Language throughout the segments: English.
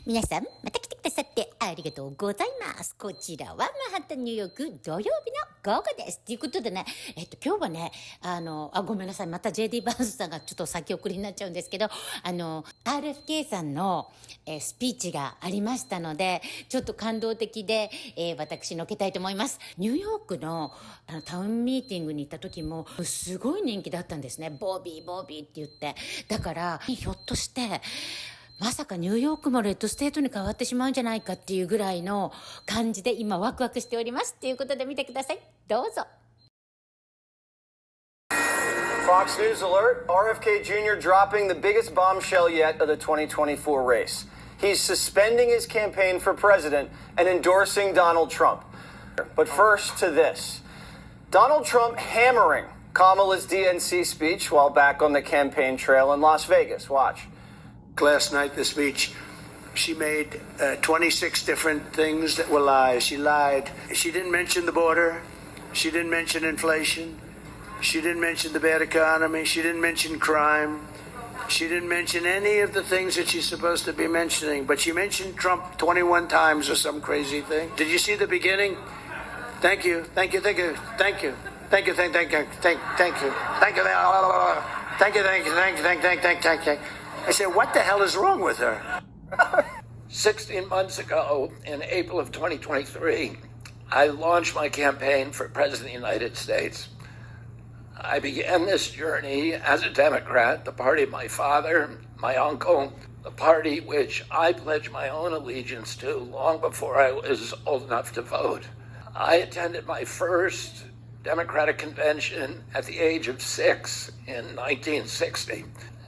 皆さん、また来てくださってありがとうございます。こちらはマンハッタンニューヨーク土曜日の午後です。ということでね、今日はね、ごめんなさい。また JD バーンズさんがちょっと先送りになっちゃうんですけど、RFK さんの、スピーチがありましたので、ちょっと感動的で、私のけたいと思います。ニューヨークの、タウンミーティングに行った時も、すごい人気だったんですね。ボビーって言って。だから、ひょっとして、まさかニューヨークもレッドステートに変わってしまうんじゃないかっていうぐらいの感じで今ワクワクしておりますということで見てください。どうぞ。 Fox News alert, RFK Jr. dropping the biggest bombshell yet of the 2024 race. He's suspending his campaign for president and endorsing Donald Trump. But first to this. Donald Trump hammering Kamala's DNC speech while back on the campaign trail in Las Vegas. Watch. Last night, the speech, she made 26 different things that were lies. She lied. She didn't mention the border. She didn't mention inflation. She didn't mention the bad economy. She didn't mention crime. She didn't mention any of the things that she's supposed to be mentioning. But she mentioned Trump 21 times or some crazy thing. Did you see the beginning? Thank you. Thank you. Thank you. Thank you. Thank you. Thank you. Thank you. Thank you. Thank you. Thank you. Thank you. I said, what the hell is wrong with her? 16 months ago, in April of 2023, I launched my campaign for President of the United States. I began this journey as a Democrat, the party of my father, my uncle, the party which I pledged my own allegiance to long before I was old enough to vote. I attended my first Democratic convention at the age of 6 in 1960.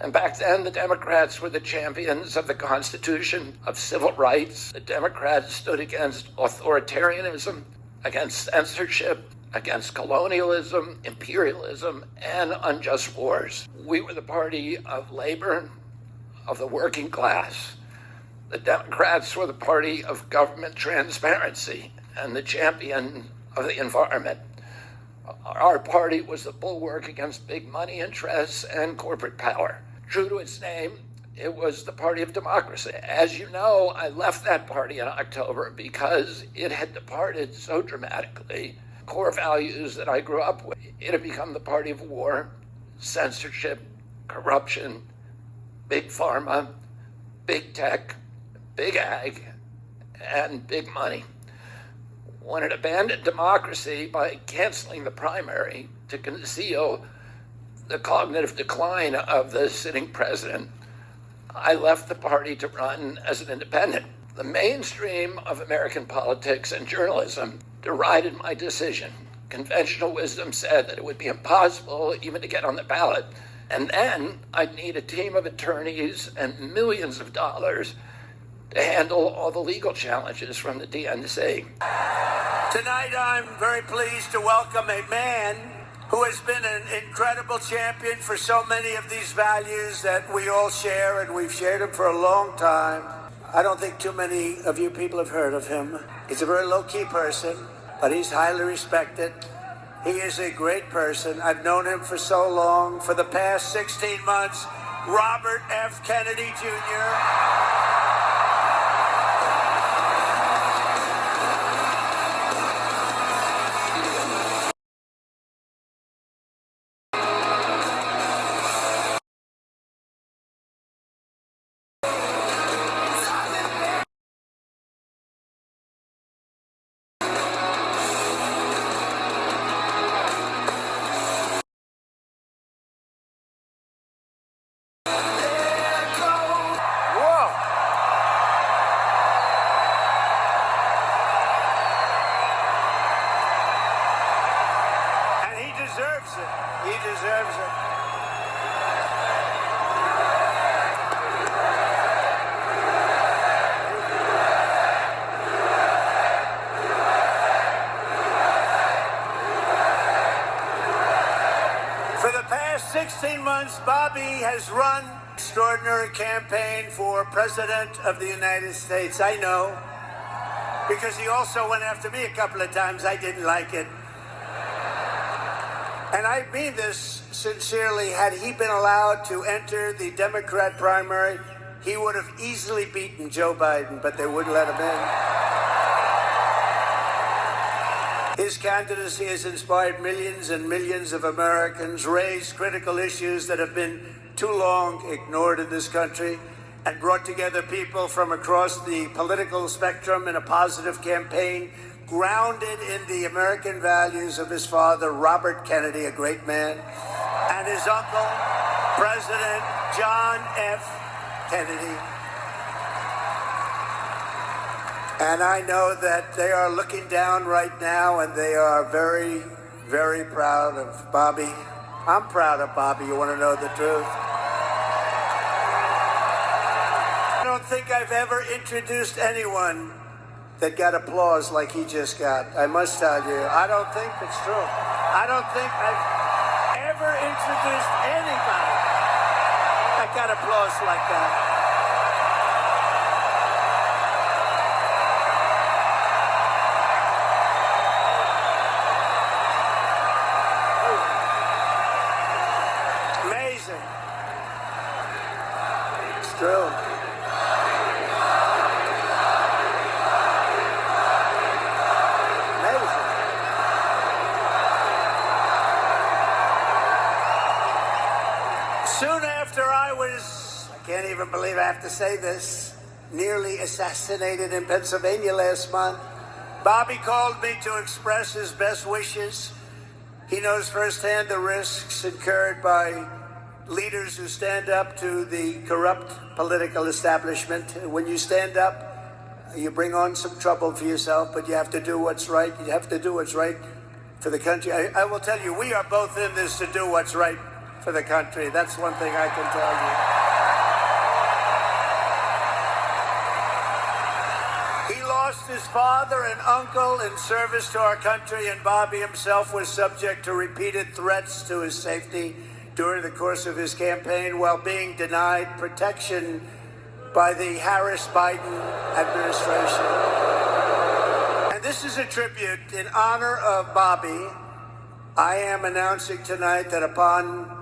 And back then, the Democrats were the champions of the Constitution, of civil rights. The Democrats stood against authoritarianism, against censorship, against colonialism, imperialism, and unjust wars. We were the party of labor, of the working class. The Democrats were the party of government transparency and the champion of the environment. Our party was the bulwark against big money interests and corporate power. True to its name, it was the party of democracy. As you know, I left that party in October because it had departed so dramatically. Core values that I grew up with. It had become the party of war, censorship, corruption, big pharma, big tech, big ag, and big money. When it abandoned democracy by canceling the primary to conceal the cognitive decline of the sitting president, I left the party to run as an independent. The mainstream of American politics and journalism derided my decision. Conventional wisdom said that it would be impossible even to get on the ballot, and then I'd need a team of attorneys and millions of dollars to handle all the legal challenges from the DNC. Tonight, I'm very pleased to welcome a man who has been an incredible champion for so many of these values that we all share, and we've shared them for a long time. I don't think too many of you people have heard of him. He's a very low-key person, but he's highly respected. He is a great person. I've known him for so long. For the past 16 months, Robert F. Kennedy Jr. He deserves it. For the past 16 months, Bobby has run an extraordinary campaign for President of the United States. I know, because he also went after me a couple of times. I didn't like it. And I mean this sincerely. Had he been allowed to enter the Democrat primary, he would have easily beaten Joe Biden, but they wouldn't let him in. His candidacy has inspired millions and millions of Americans, raised critical issues that have been too long ignored in this country, and brought together people from across the political spectrum in a positive campaign grounded in the American values of his father, Robert Kennedy, a great man, and his uncle, President John F. Kennedy. And I know that they are looking down right now, and they are very, very proud of Bobby. I'm proud of Bobby, you want to know the truth. I don't think I've ever introduced anyone that got applause like he just got. I must tell you, I don't think it's true. I don't think I've ever introduced anybody that got applause like that. Amazing. It's true. Soon after I can't even believe I have to say this, nearly assassinated in Pennsylvania last month, Bobby called me to express his best wishes. He knows firsthand the risks incurred by leaders who stand up to the corrupt political establishment. When you stand up, you bring on some trouble for yourself, but you have to do what's right. You have to do what's right for the country. I will tell you, we are both in this to do what's right for the country. That's one thing I can tell you. He lost his father and uncle in service to our country, and Bobby himself was subject to repeated threats to his safety during the course of his campaign while being denied protection by the Harris-Biden administration. And this is a tribute in honor of Bobby. I am announcing tonight that upon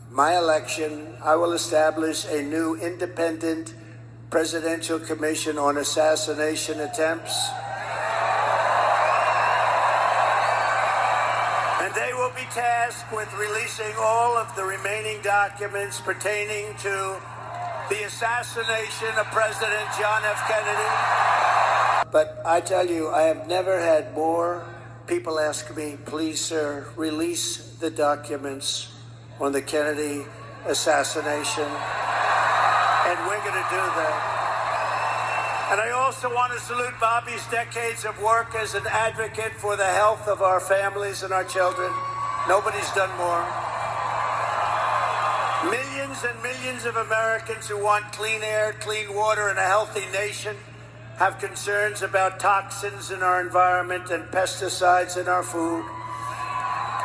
my election, I will establish a new independent presidential commission on assassination attempts. And they will be tasked with releasing all of the remaining documents pertaining to the assassination of President John F. Kennedy. But I tell you, I have never had more people ask me, please, sir, release the documents on the Kennedy assassination, and we're going to do that. And I also want to salute Bobby's decades of work as an advocate for the health of our families and our children. Nobody's done more. Millions and millions of Americans who want clean air, clean water, and a healthy nation have concerns about toxins in our environment and pesticides in our food.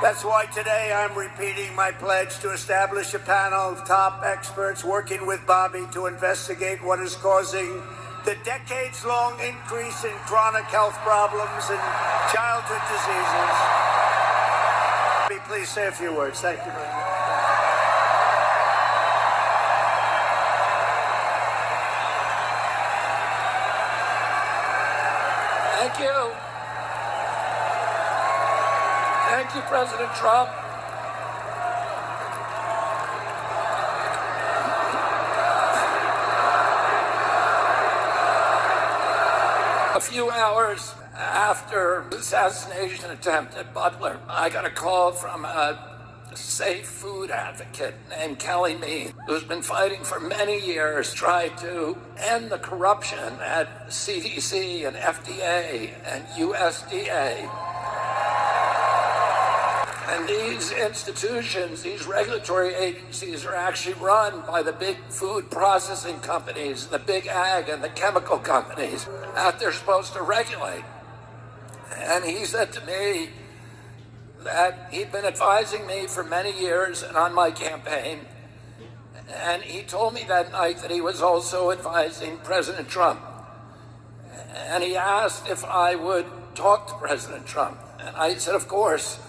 That's why today I'm repeating my pledge to establish a panel of top experts working with Bobby to investigate what is causing the decades-long increase in chronic health problems and childhood diseases. Bobby, please say a few words. Thank you very much. Thank you. Thank you, President Trump. A few hours after the assassination attempt at Butler, I got a call from a safe food advocate named Kelly Mead, who's been fighting for many years, trying to end the corruption at CDC and FDA and USDA. And these institutions, these regulatory agencies are actually run by the big food processing companies, the big ag and the chemical companies that they're supposed to regulate. And he said to me that he'd been advising me for many years and on my campaign. And he told me that night that he was also advising President Trump. And he asked if I would talk to President Trump. And I said, of course.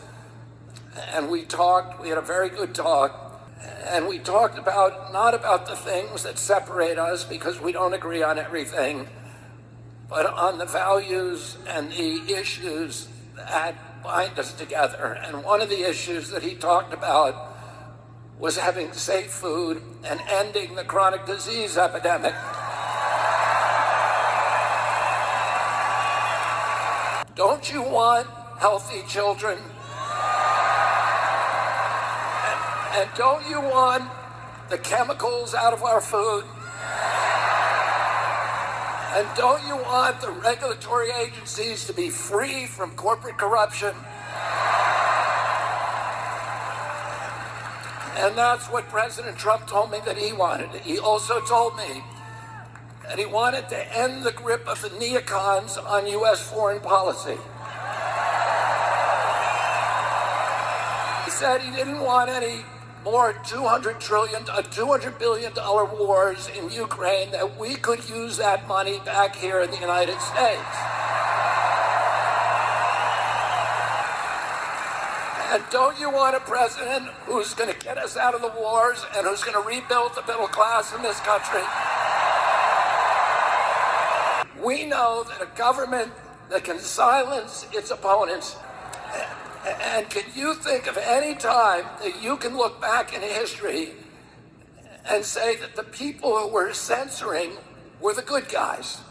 And we talked, we had a very good talk. And we talked about, not about the things that separate us because we don't agree on everything, but on the values and the issues that bind us together. And one of the issues that he talked about was having safe food and ending the chronic disease epidemic. Don't you want healthy children? And don't you want the chemicals out of our food? And don't you want the regulatory agencies to be free from corporate corruption? And that's what President Trump told me that he wanted. He also told me that he wanted to end the grip of the neocons on U.S. foreign policy. He said he didn't want any more $200 billion wars in Ukraine, that we could use that money back here in the United States. And don't you want a president who's going to get us out of the wars and who's going to rebuild the middle class in this country? We know that a government that can silence its opponents. And can you think of any time that you can look back in history and say that the people who were censoring were the good guys?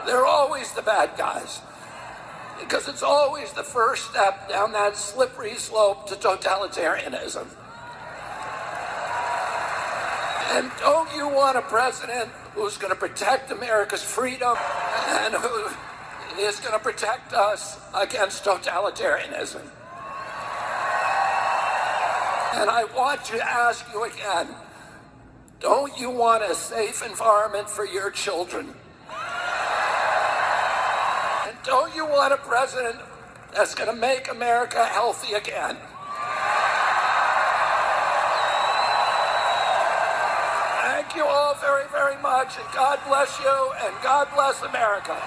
They're always the bad guys, because it's always the first step down that slippery slope to totalitarianism. And don't you want a president who's going to protect America's freedom and who is going to protect us against totalitarianism? And I want to ask you again, don't you want a safe environment for your children? And don't you want a president that's going to make America healthy again? Thank you all very, very much, and God bless you, and God bless America.